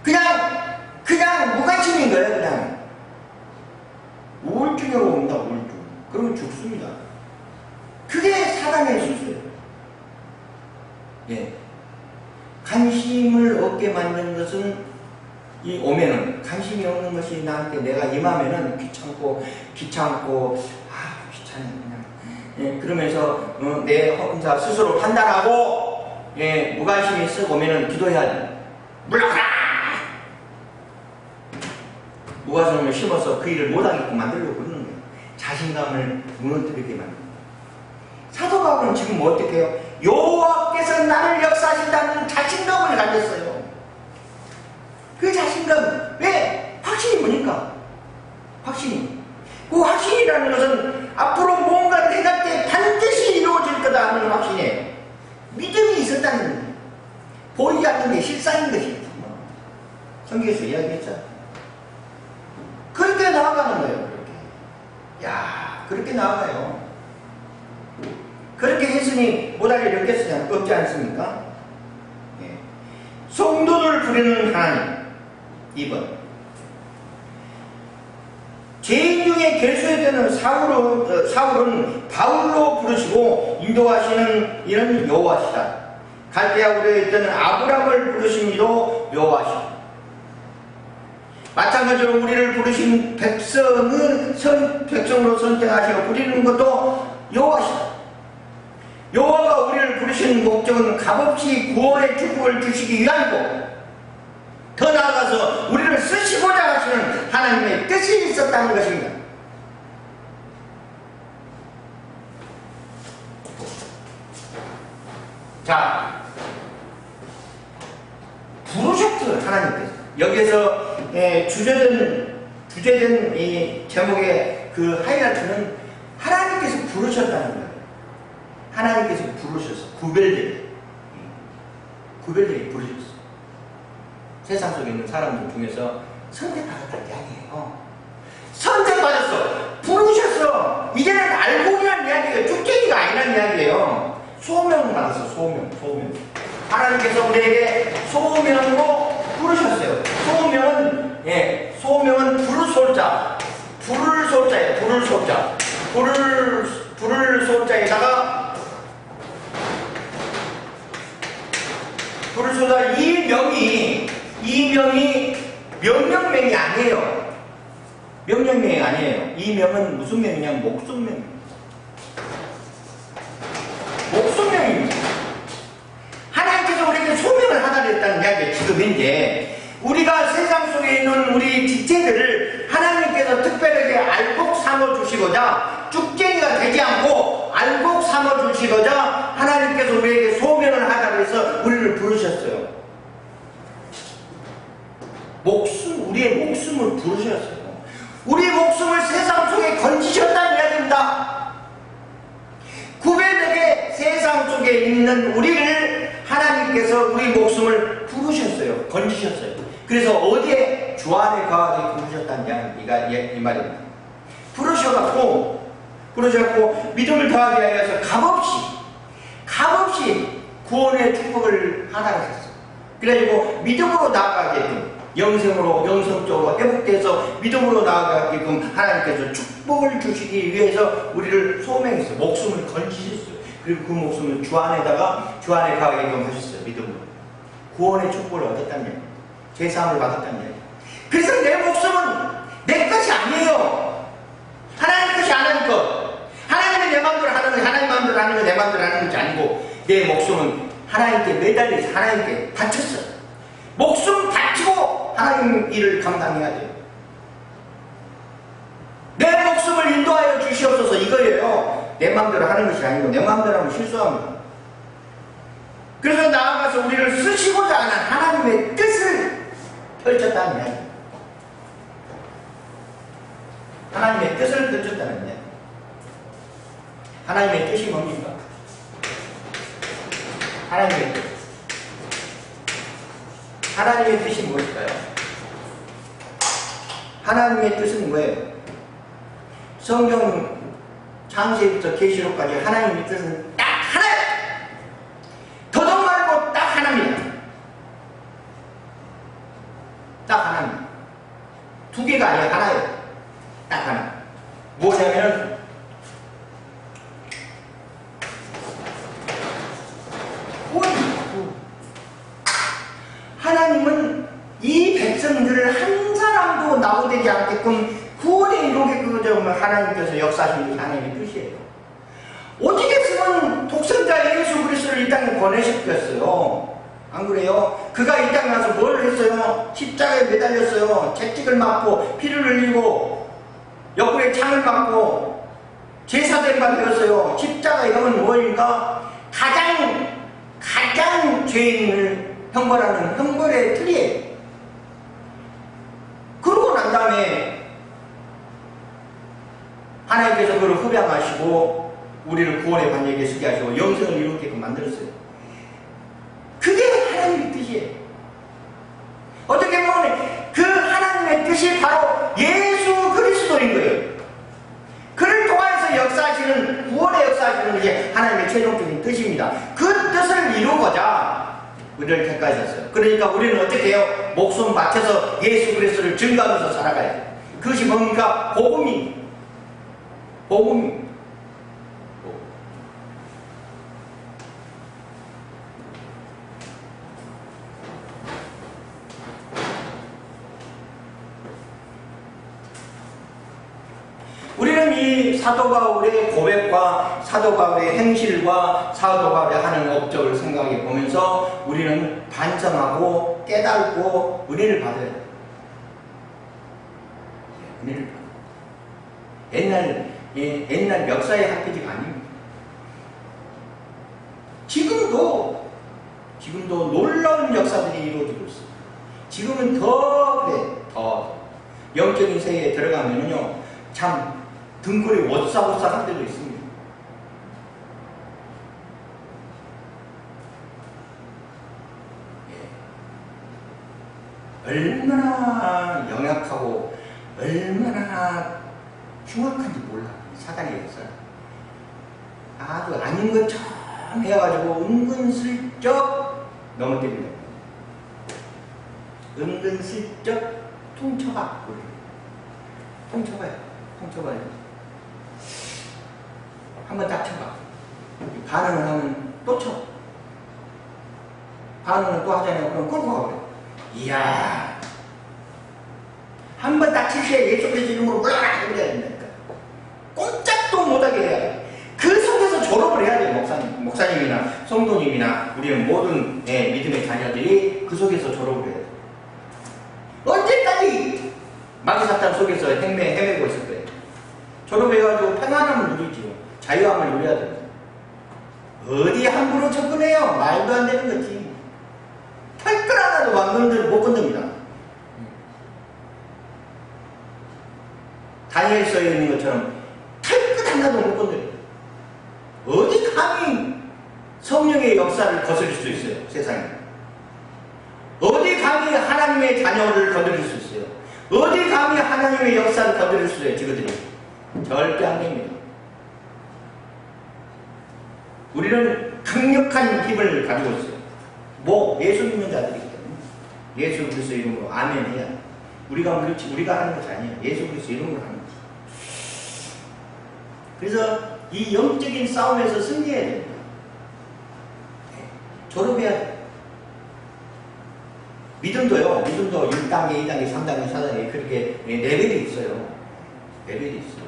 그냥 무관심인 거예요. 그냥 우울증으로 옵니다. 우울증. 그러면 죽습니다. 그게 사단의 수수예요. 예. 관심을 얻게 만드는 것은 오면은 관심이 없는 것이 나한테 내가 임하면은 귀찮고 귀찮네 그냥. 예, 그러면서 내 혼자 스스로 판단하고 무관심이 쓱 오면은 기도해야 돼. 물러가라! 무관심을 심어서 그 일을 못하게끔 만들려고 그러는 거예요. 자신감을 무너뜨리게 만듭니다. 사도 바울은 지금 뭐 어떻게 해요? 여호와께서 나를 역사하신다는 자신감을 가졌어요. 그 자신감, 왜? 확신이 뭐니까? 그 확신이라는 것은 앞으로 뭔가를 해갈 때 반드시 이루어질 거다 하는 확신이에요. 믿음이 있었다는 거예요. 보이지 않는 게 실상인 것입니다. 성경에서 이야기했잖아요. 그렇게 나아가는 거예요. 그렇게. 그렇게 나와요. 그렇게 했으니 못할 일이 없지 않습니까? 예. 성도를 부르는 하나님. 2번. 죄인 중에 결수되는 사울은 바울로 부르시고 인도하시는 이는 여호와시다. 갈대아 우리에 있던 아브람을 부르신 이도 여호와시다. 마찬가지로 우리를 부르신 백성으로 선택하시고 부리는 것도 여호와시다. 여호와가 우리를 부르신 목적은 값없이 구원의 축복을 주시기 위함이고 더 나아가서 우리를 쓰시고자 하시는 하나님의 뜻이 있었다는 것입니다. 자, 부르셨어요, 하나님께서. 여기에서 주제된 이 제목의 그 하이라이트는 하나님께서 부르셨다는 거예요. 하나님께서 부르셔서 구별되게 부르셨어요. 세상 속에 있는 사람들 중에서 선택받았다는 이야기예요. 선택받았어. 부르셨어. 이제는 알고이란 이야기예요. 쭉쟁이가 아니란 이야기예요. 소명을 받았어. 소명. 하나님께서 우리에게 소명으로 부르셨어요. 소명은 부를 소자예요. 부를 소자에다가 부를 소자 이 명이 명령명이 아니에요. 명령명이 아니에요. 이 명은 무슨 명이냐면 목숨명입니다. 목숨명입니다. 하나님께서 우리에게 소명을 하달라 했다는 이야기예요. 지금 현재 우리가 세상 속에 있는 우리 지체들을 하나님께서 특별하게 알곡 삼아주시고자 쭉쟁이가 되지 않고 알곡 삼아주시고자 하나님께서 우리에게 소명을 하달라 해서 우리를 부르셨어요. 우리의 목숨을 부르셨어요. 우리 목숨을 세상 속에 건지셨다는 이야기입니다. 구별되게 세상 속에 있는 우리를 하나님께서 우리 목숨을 부르셨어요. 건지셨어요. 그래서 어디에 주 안에 거하게 부르셨다는 이야기가 이 말입니다. 부르셔갖고 믿음을 더하게 하여서 값없이 구원의 축복을 하달하셨어요. 그래가지고 믿음으로 나아가게끔 영성적으로 회복돼서 믿음으로 나아가게끔 하나님께서 축복을 주시기 위해서 우리를 소명했어요. 목숨을 건지셨어요. 그리고 그 목숨을 주 안에 가게끔 하셨어요. 믿음으로. 구원의 축복을 얻었다는 얘기예요. 죄사함을 받았다는 얘기예요. 그래서 내 목숨은 내 것이 아니에요. 하나님 것이 하나님 것. 하나님이 내 마음대로 하는 것이 하나님 마음대로 하는 것이 내 마음대로 하는 것이 아니고 내 목숨은 하나님께 매달려서 하나님께 바쳤어요. 목숨 바치고 하나님 일을 감당해야 돼요. 내 목숨을 인도하여 주시옵소서 이거예요. 내 마음대로 하는 것이 아니고 내 마음대로 하면 실수합니다. 그래서 나아가서 우리를 쓰시고자 하는 하나님의 뜻을 펼쳤다는 이야기. 하나님의 뜻을 펼쳤다는 이야기. 하나님의 뜻이 뭡니까? 하나님의 뜻. 하나님의 뜻이 무엇일까요? 하나님의 뜻은 뭐예요? 성경 창세기부터 계시록까지 하나님의 뜻은 딱 하나예요. 더도 말고 딱 하나입니다. 딱 하나입니다. 두 개가 아니라 하나예요. 딱 하나. 뭐냐면 하나님은 이 백성들을 한 사람도 낙오되지 않게끔 구원에 이루게끔 하나님께서 역사하신 게 하나님의 뜻이에요. 어떻게 했으면 독생자 예수 그리스도를 이 땅에 보내셨겠어요? 안 그래요? 그가 이 땅에 와서 뭘 했어요? 십자가에 매달렸어요. 채찍을 맞고 피를 흘리고 옆구리에 창을 맞고 제사대가 되었어요. 십자가 이러면 뭐니까 가장 죄인을 형벌하는 형벌의 틀이에요. 그러고 난 다음에 하나님께서 그를 흡양하시고 우리를 구원의 반역에 서게 하시고 영생을 이루게끔 만들었어요. 그게 하나님의 뜻이에요. 어떻게 보면 그 하나님의 뜻이 바로 예수 그리스도인 거예요. 그를 통해서 역사하시는, 구원의 역사하시는 것이 하나님의 최종적인 뜻입니다. 그 뜻을 이루고자 우리를 택하셨어요. 그러니까 우리는 어떻게 해요? 목숨 바쳐서 예수 그리스도를 증거하면서 살아가야 돼요. 그것이 뭡니까? 복음입니다. 복음입니다. 우리는 이 사도 바울의 고백과 사도 바울의 행실과 사도 바울이 하는 업적을 생각해 보면서 우리는 반성하고 깨닫고 은혜를 받아야 돼요. 은혜를 받아요. 옛날 역사의 학교지가 아닙니다. 지금도 놀라운 역사들이 이루어지고 있습니다. 지금은 더 영적인 세계에 들어가면은요, 참 등골이 오싹오싹할 때도 있습니다. 얼마나 영약하고 얼마나 흉악한지 몰라. 사단의 역사. 아주 아닌 것처럼 해가지고 은근슬쩍 넘어뜨립니다. 은근슬쩍 퉁쳐봐. 퉁쳐봐요. 한번 딱 쳐봐. 반응을 하면 또 쳐. 반응을 또 하잖아요. 그럼 끌고 가버려. 이야. 한번 딱 칠 때 예수 그리스도 이름으로 올라가! 그래야 된다니까. 꼼짝도 못하게 해야 돼. 그 속에서 졸업을 해야 돼요. 목사님이나 성도님이나 우리는 모든 믿음의 자녀들이 그 속에서 졸업을 해야 돼. 언제까지 마귀사탄 속에서 헤매고 있을 거예요. 졸업해가지고 평안함을 누리지요. 자유함을 누려야 됩니다. 어디 함부로 접근해요? 말도 안 되는 거지. 털끝 하나도 못 건듭니다. 다니엘서에 있는 것처럼 털끝 하나도 못 건드려요. 어디 감히 성령의 역사를 거스릴 수 있어요? 세상에. 어디 감히 하나님의 자녀를 건드릴 수 있어요? 어디 감히 하나님의 역사를 건드릴 수 있어요? 저것들이 절대 안 됩니다. 우리는 강력한 힘을 가지고 있어요. 예수 믿는 자들이기 때문에 예수 그리스도 이름으로 아멘 해야 돼. 우리가 하는 것이 아니에요. 예수 그리스도 이름으로 하는 거죠. 그래서 이 영적인 싸움에서 승리해야 됩니다. 졸업해야 돼. 믿음도 1단계, 2단계, 3단계, 4단계 그렇게 레벨이 있어요. 레벨이 있어요.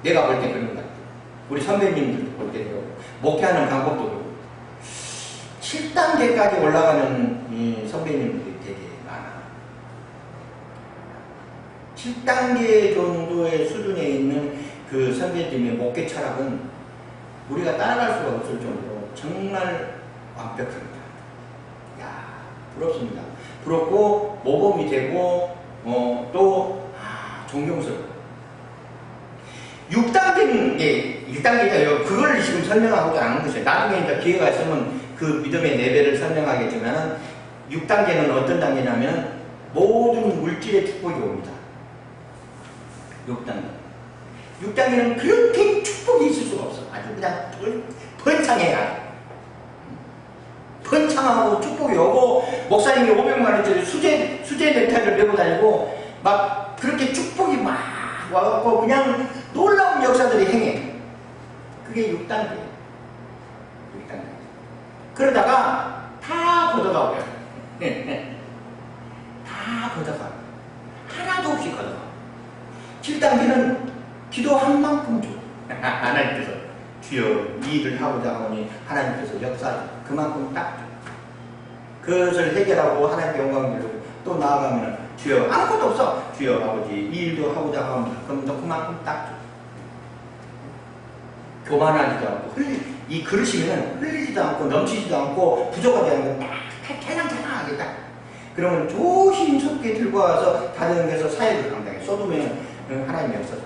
내가 볼 때 그런 것 같아요. 우리 선배님들 볼 때도 목회하는 방법도 그렇고 7단계까지 올라가는 선배님들이 되게 많아. 7단계 정도의 수준에 있는 그 선배님의 목회 철학은 우리가 따라갈 수가 없을 정도로 정말 완벽합니다. 야, 부럽습니다. 부럽고 모범이 되고 또 존경스러워. 6단계는 1단계가 그걸 지금 설명하고자 하는 것이에요. 나중에 이제 기회가 있으면 그 믿음의 레벨을 설명하겠지만 6단계는 어떤 단계냐면 모든 물질의 축복이 옵니다. 6단계는 그렇게 축복이 있을 수가 없어. 아주 그냥 번창해야 번창하고 축복이 오고 목사님이 500만원짜리 수제 넥타이를 메고 다니고 막 그렇게 축복이 막 와갖고 그냥 놀라운 역사들이 행해. 그게 6단계예요. 6단계. 그러다가 다 걷어가고요. 다 걷어가. 하나도 없이 걷어가. 7단계는 기도한 만큼 줘. 하나님께서 주여 이 일을 하고자 하니 하나님께서 역사 그만큼 딱 줘. 그것을 해결하고 하나님께 영광을 드리고 또 나아가면 주여 아무것도 없어. 주여 아버지 이 일도 하고자 합니다. 그럼 너 그만큼 딱 줘. 교만하지도 않고 이 그릇이면 흘리지도 않고 넘치지도 않고 부족하지 않고 딱 찰랑찰랑하게 딱. 그러면 조심스럽게 들고 와서 다른 데서 사역을 감당해. 쏟으면 하나님의 역사죠.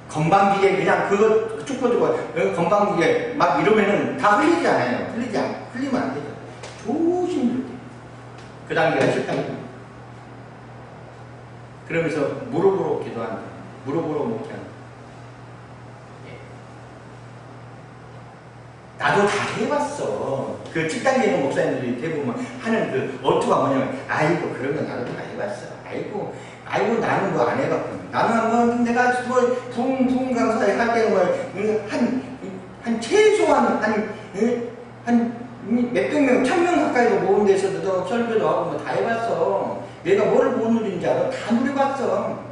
건방지게 그냥 그거 축복주고 건방지게 막 이러면은 다 흘리지 않아요. 흘리면 안 되죠. 조심스럽게. 그 단계가 7단계입니다. 그러면서 무릎으로 기도한다. 무릎으로 목회하는. 예. 나도 다 해봤어. 그 7단계 있는 목사님들이 대부분 하는 그 어투가 뭐냐면, 아이고, 그런 거 나도 다 해봤어. 아이고, 나는 뭐 안 해봤거든. 나는 뭐 내가 뭐 붕 강사에 할 때는 뭐, 한 최소한 한 몇백 명, 1000명 가까이도 모은 데서도 설교도 하고 뭐 다 해봤어. 내가 뭐를 못 누린지 알아? 다 누려봤어.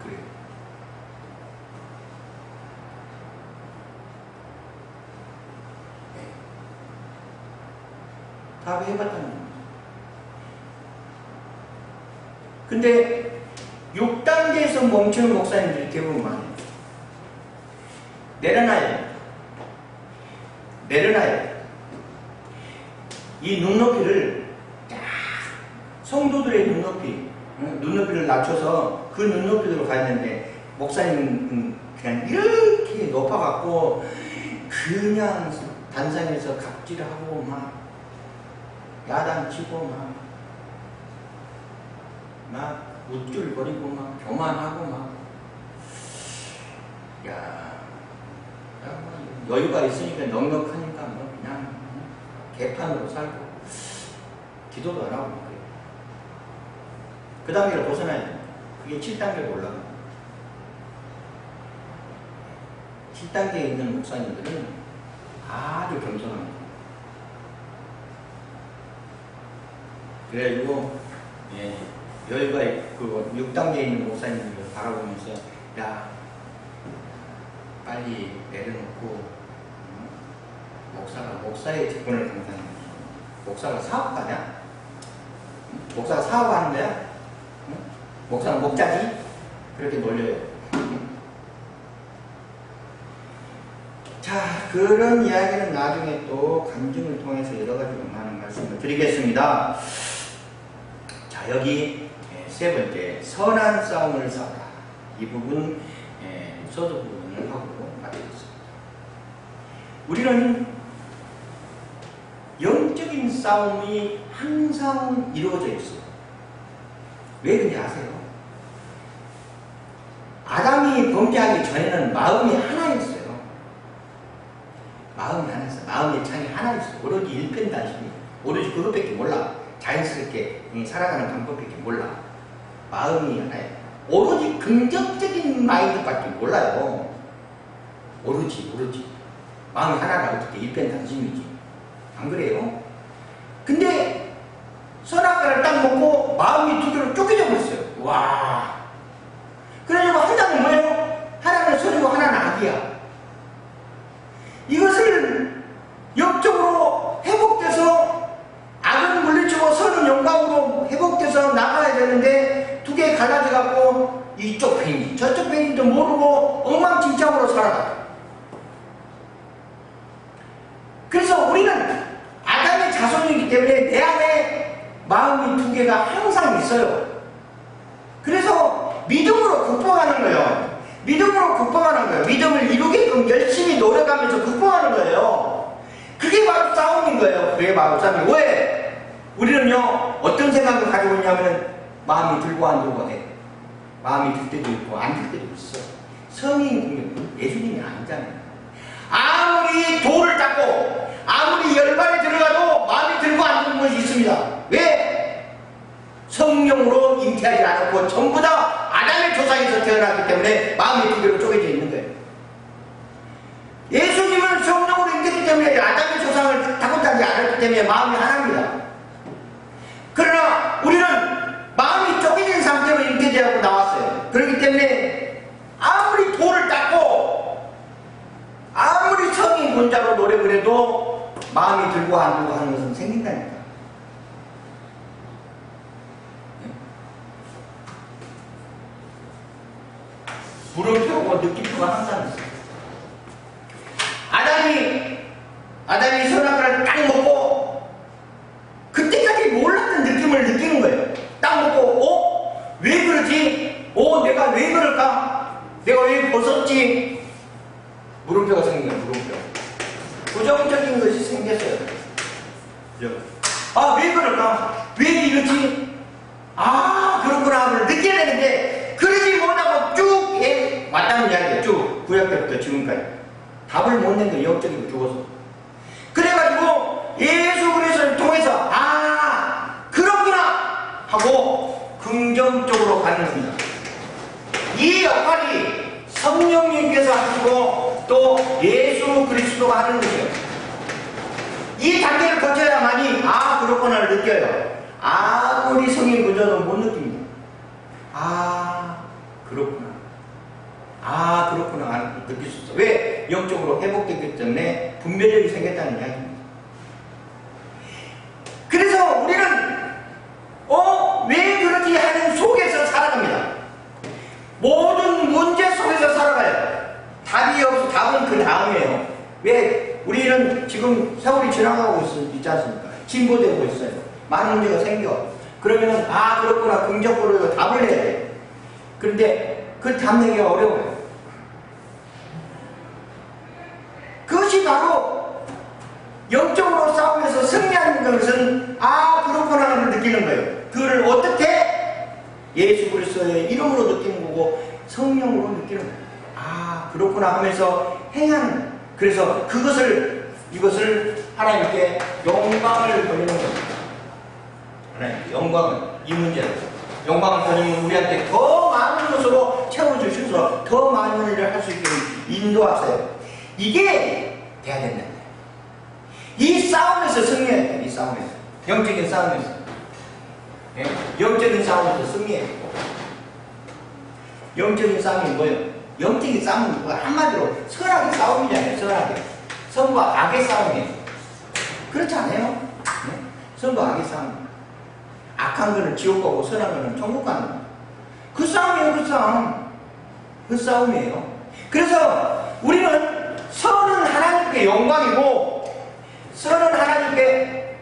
그래. 다 해봤다는 거야. 근데 6단계에서 멈추는 목사님들이 대부분 많아요. 내려놔요. 이 눈높이를 딱 성도들의 눈높이를 낮춰서 그 눈높이로 가는데 목사님은 그냥 이렇게 높아갖고 그냥 단상에서 갑질하고 막 야단치고 막 우쭐거리고 막 교만하고 막 여유가 있으니까 넉넉하니까 뭐 그냥 개판으로 살고 기도도 안 하고 그래요. 그 단계를 벗어나야 됩니다. 그게 7단계로 올라가요. 7단계에 있는 목사님들은 아주 겸손합니다. 그래가지고 여유가 있고 6단계에 있는 목사님들을 바라보면서 야 빨리 내려놓고 목사가 목사의 직분을 감당하는 거죠. 목사가 사업가냐? 목사가 사업하는 거야? 목사는 목자지? 그렇게 놀려요. 자, 그런 이야기는 나중에 또 간증을 통해서 여러 가지로 많은 말씀을 드리겠습니다. 자, 여기 세 번째, 선한 싸움을 싸우라. 이 부분, 서두 부분을 하고 마치겠습니다. 우리는 영적인 싸움이 항상 이루어져 있어요. 왜 그런지 아세요? 아담이 범죄하기 전에는 마음이 하나였어요. 마음이 하나였어요. 마음의 창이 하나였어요. 오로지 일편단심이. 오로지 그것밖에 몰라. 자연스럽게 살아가는 방법밖에 몰라. 마음이 하나예요. 오로지 긍정적인 마인드밖에 몰라요. 오로지. 마음이 하나라 어떻게 일편단심이지. 안 그래요? 근데 선악과를 딱 먹고 마음이 두 개로 쪼개져 버렸어요. 와. 그래가지고 하나는 뭐예요? 하나는 선이고 하나는 악이야. 이것을 영적으로 회복돼서 악은 물리치고 선은 영광으로 회복돼서 나가야 되는데 두 개 갈라져 갖고 이쪽 페인지 저쪽 페인지도 모르고 엉망진창으로 살아가요. 그래서 우리는 아담의 자손이기 때문에 내 안에 마음이 두 개가 항상 있어요. 그래서 믿음으로 극복하는 거예요. 믿음을 이루게끔 열심히 노력하면서 극복하는 거예요. 그게 바로 싸움인 거예요. 그게 바로 싸움이. 왜? 우리는요, 어떤 생각을 가지고 있냐면, 마음이 들고 안 들고 해. 마음이 들 때도 있고, 안 들 때도 있어. 성인, 예수님이 아니잖아요. 아무리 돌을 닦고, 아무리 열반에 들어가도 마음이 들고 안 드는 것이 있습니다. 왜? 성령으로 잉태하지 않았고 전부 다 아담의 조상에서 태어났기 때문에 마음이 두 개로 쪼개져 있는 거예요. 예수님은 성령으로 잉태했기 때문에 아담의 조상을 타고 타지 않았기 때문에 마음이 하나입니다. 그러나 우리는 마음이 쪼개진 상태로 잉태되고 나왔어요. 그렇기 때문에 아무리 돌을 닦고 아무리 성인 군자로 노력을 해도 마음이 들고 안 들고 하는 것은 생긴다니까. 물음표고 느낌표가 항상 있어요. 아담이 선악과를 딱 먹고 그때까지 몰랐던 느낌을 느끼는 거예요. 딱 먹고 왜 그러지? 내가 왜 그럴까? 내가 왜 벗었지? 물음표가 생긴 거예요. 물음표. 부정적인 것이 생겼어요. 왜 그럴까? 왜 이러지? 그렇구나 하고 느껴야 되는데 그러지 못하고 구약 때부터 지금까지. 답을 못 낸 건 영적이고 죽어서. 그래가지고 예수 그리스도를 통해서 그렇구나 하고 긍정적으로 가는 겁니다. 이 역할이 성령님께서 하시고 또 예수 그리스도가 하는 거죠. 이 단계를 거쳐야만이 그렇구나를 느껴요. 아무리 성인 근저도 못 느낍니다. 그렇구나. 그렇구나 안 느낄 수 있어. 왜? 영적으로 회복됐기 때문에 분별력이 생겼다는 이야기입니다. 그래서 우리는 왜 그렇게 하는 속에서 살아갑니다. 모든 문제 속에서 살아가요. 답이 없어. 답은 그 다음이에요. 왜? 우리는 지금 세월이 지나가고 있지 않습니까? 진보되고 있어요. 많은 문제가 생겨. 그러면은 그렇구나 긍정적으로 답을 내야 돼. 그런데 그 답 내기가 어려워요. 그것이 바로 영적으로 싸우면서 승리하는 것은 그렇구나를 느끼는 거예요. 그거를 어떻게? 예수 그리스도의 이름으로 느끼는 거고 성령으로 느끼는 거예요. 그렇구나 하면서 행하는 거예요. 그래서 이것을 하나님께 영광을 돌리는 겁니다. 하나님께 영광을, 이 문제를 영광을 돌리면 우리한테 더 많은 것으로 채워주셔서 더 많은 일을 할 수 있게 인도하세요. 이게 돼야 된다. 이 싸움에서 승리해야 돼요. 이 싸움에서. 영적인 싸움에서. 영적인 싸움에서 승리해야 돼요. 영적인 싸움이 뭐예요? 영적인 싸움은 뭐야? 한마디로 선악의 싸움이잖아요. 선악의. 선과 악의 싸움이에요. 그렇지 않아요? 선과 악의 싸움. 악한 거는 지옥 가고 선한 거는 천국 가는 거예요. 그 싸움이에요. 그 싸움. 그 싸움이에요. 그래서 우리는 선은 하나님께 영광이고 선은 하나님께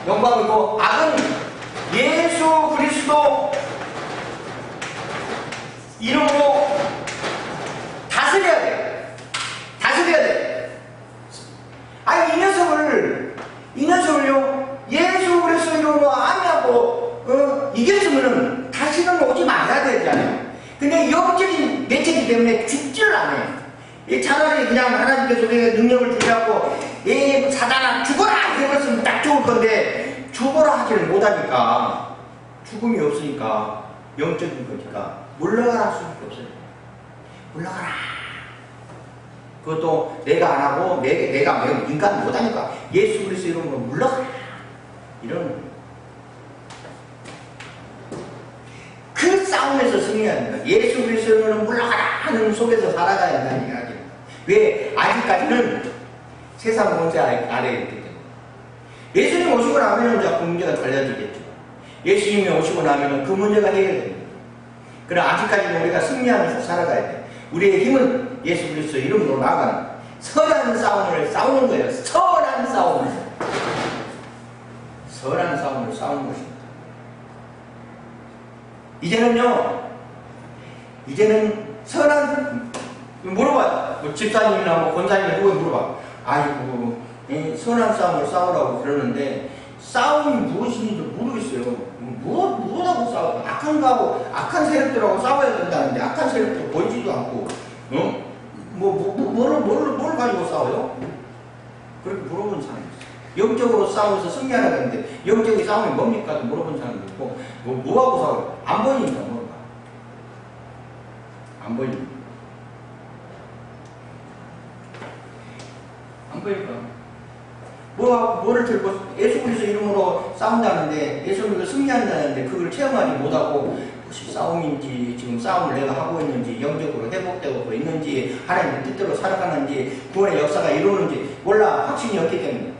영광이고 악은 예수 그리스도 이름으로 다스려야 돼. 다스려야 돼. 이 녀석을요 예수 그리스도 이름으로 아니하고 이겼으면은 다시는 오지 말아야 되잖아요. 근데 영적인 매체이기 때문에 죽지를 않아요. 차라리 그냥 하나님께서 우리에게 능력을 주셔갖고 사단아 죽어라! 이랬으면 딱 좋을 건데 죽어라 하지를 못하니까 죽음이 없으니까 영적인 거니까 물러가라 할 수밖에 없어요. 물러가라. 그것도 내가 안 하고 내가 인간 못하니까 예수 그리스도 이름으로 물러가라. 이런 그 싸움에서 승리하는 거야. 예수 그리스도는 물러가라 하는 속에서 살아가야 한다는 이야기예요. 왜? 아직까지는 세상 권세 아래에 있기 때문에. 예수님 오시고 나면 이제 그 문제가 달라지겠죠. 예수님이 오시고 나면 그 문제가 해결됩니다. 그러나 아직까지는 우리가 승리하면서 살아가야 돼. 우리의 힘은 예수 그리스도 이름으로 나가는 선한 싸움을 싸우는 거예요. 선한 싸움을 싸우는 것입니다. 이제는 선한 물어봐. 집사님이나 권사님이 누구 물어봐. 선한 싸움을 싸우라고 그러는데 싸움이 무엇인지도 모르겠어요. 무엇하고 싸워? 악한 거하고 악한 세력들하고 싸워야 된다는데 악한 세력들 보이지도 않고 뭘 가지고 싸워요? 그렇게 물어본 사람이 있어요. 영적으로 싸워서 승리하라고 했는데 영적인 싸움이 뭡니까? 물어본 사람도 있고 뭐하고 싸워요? 안 보이니까 물어봐. 안 보이니까. 뭐를 들고 예수 그리스도 이름으로 싸운다는데 예수 그리스도 승리한다는데 그걸 체험하지 못하고 무엇이 싸움인지 지금 싸움을 내가 하고 있는지 영적으로 회복되고 있는지 하나님의 뜻대로 살아가는지 구원의 역사가 이루어지는지 몰라. 확신이 없기 때문에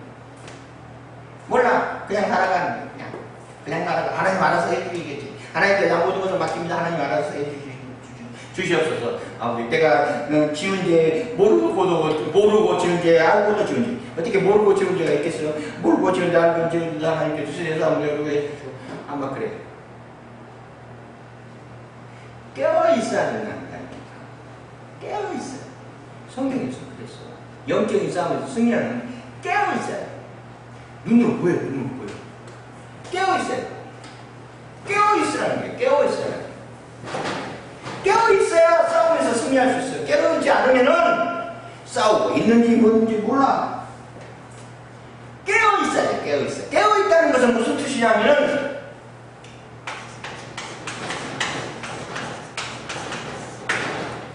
몰라. 그냥 살아가는 거야. 그냥 살아가. 하나님 알아서 해주시겠지. 하나님께 모든 것을 맡깁니다. 하나님 알아서 주시옵소서. 내가 지은 죄 모르고 지은 죄 알고도 지은 죄 어떻게 모르고 지은 죄가 있겠어요? 모르고 지은 죄 알고 지은 죄 하나님께 주시옵소서. 아마 그래. 깨어있어야 된다니까. 깨어있어요. 성경에서 그랬어. 영적인 싸움에서 승리하는 깨어있어요. 눈으로 보여요. 깨어있어요. 깨어있으라는 거예요. 깨어있어야 돼. 깨어있어야 싸움에서 승리할 수 있어요. 깨어있지 않으면은 싸우고 있는지 뭔지 몰라. 깨어있어야 돼. 깨어있어. 깨어있다는 것은 무슨 뜻이냐면은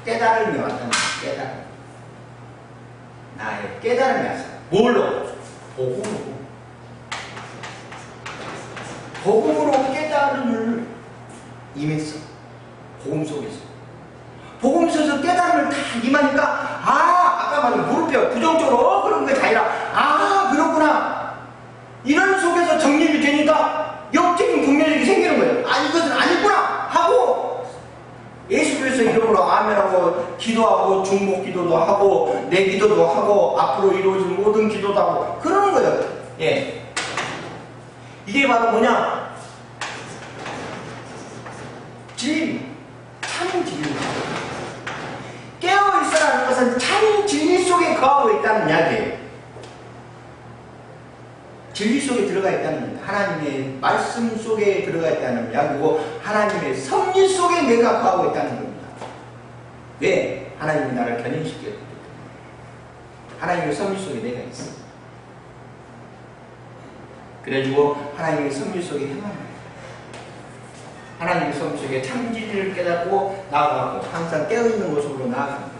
깨달음이 왔다는 거예요. 깨달음. 나의 깨달음이 왔어. 뭘로? 복음으로. 복음으로 깨달음을 임했어. 복음 속에서. 복음 속에서 깨달음을 다 임하니까, 아까 말한 무릎뼈, 부정적으로, 그런 게 아니라, 그렇구나. 이런 속에서 정립이 되니까, 영적인 국면이 생기는 거예요. 이것은 아니구나! 하고, 예수께서 이름으로 아멘하고, 기도하고, 중복 기도도 하고, 내 기도도 하고, 앞으로 이루어질 모든 기도도 하고, 그러는 거예요. 예. 이게 바로 뭐냐? 진리, 참 진리. 깨어있으라는 것은 참 진리 속에 거하고 있다는 이야기예요. 진리 속에 들어가 있다는 겁니다. 하나님의 말씀 속에 들어가 있다는 이야기고, 하나님의 섭리 속에 내가 거하고 있다는 겁니다. 왜? 하나님이 나를 견인시켰기 때문에. 하나님의 섭리 속에 내가 있어. 그래가지고 하나님의 섭리 속에 행하는 거예요. 하나님의 섭리 속에 참 진리를 깨닫고 나아가고 항상 깨어있는 모습으로 나아가는 거예요.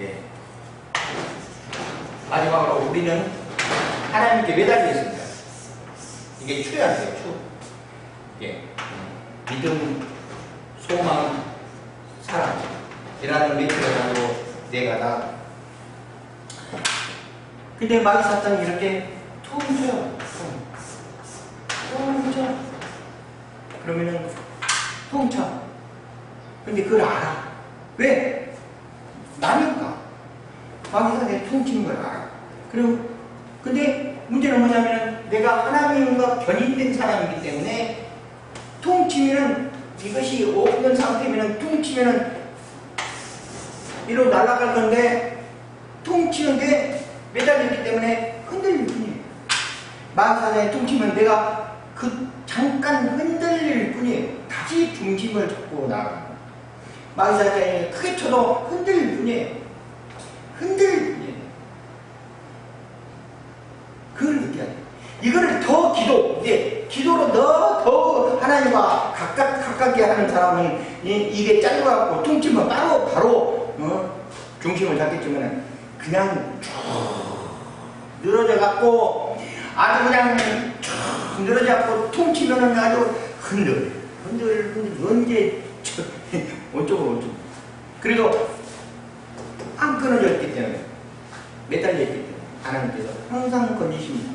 예. 마지막으로 우리는 하나님께 매달려 있습니다. 이게 추야 돼요, 추. 예. 믿음, 소망, 사랑이라는 매트를 가지고 내가 나아가. 근데 마귀 사탄이 이렇게 퉁 쳐요. 퉁 쳐. 그러면은 퉁 쳐. 근데 그걸 알아. 왜? 나니까. 마귀가 내 퉁 치는 걸 알아. 그리고 근데 문제는 뭐냐면 내가 하나님과 견인된 사람이기 때문에 퉁 치면은 이것이 없는 상태면은 퉁 치면은 이로 날아갈 건데 퉁 치는 게 매달렸기 때문에 흔들릴 뿐이에요. 마귀사자에 퉁 치면 내가 그 잠깐 흔들릴 뿐이에요. 다시 중심을 잡고 나아가는 거예요. 마귀사자에 크게 쳐도 흔들릴 뿐이에요. 흔들릴 뿐이에요. 그걸 느껴야 돼요. 이거를 더 기도로 더 하나님과 가깝게 하는 사람은 이게 짧아갖고 퉁치면 바로 중심을 잡겠지만 그냥 쭉 늘어져갖고 아주 그냥 쭉 늘어져갖고 퉁치면은 아주 흔들 언제 어쩌고 그래도 안 끊어졌기 때문에 매달렸기 때문에 하나님께서 항상 건지십니다.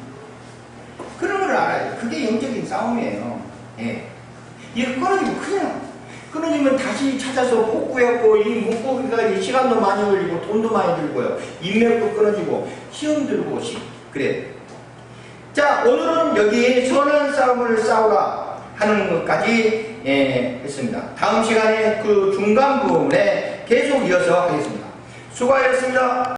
그런 걸 알아요. 그게 영적인 싸움이에요. 예. 이거 끊어지면 그냥 끊어지면 다시 찾아서 복구했고 이 묶고기가 시간도 많이 걸리고 돈도 많이 들고요. 인맥도 끊어지고 시험 들고 그래. 자, 오늘은 여기 선한 싸움을 싸우라 하는 것까지 했습니다. 다음 시간에 그 중간 부분에 계속 이어서 하겠습니다. 수고하셨습니다.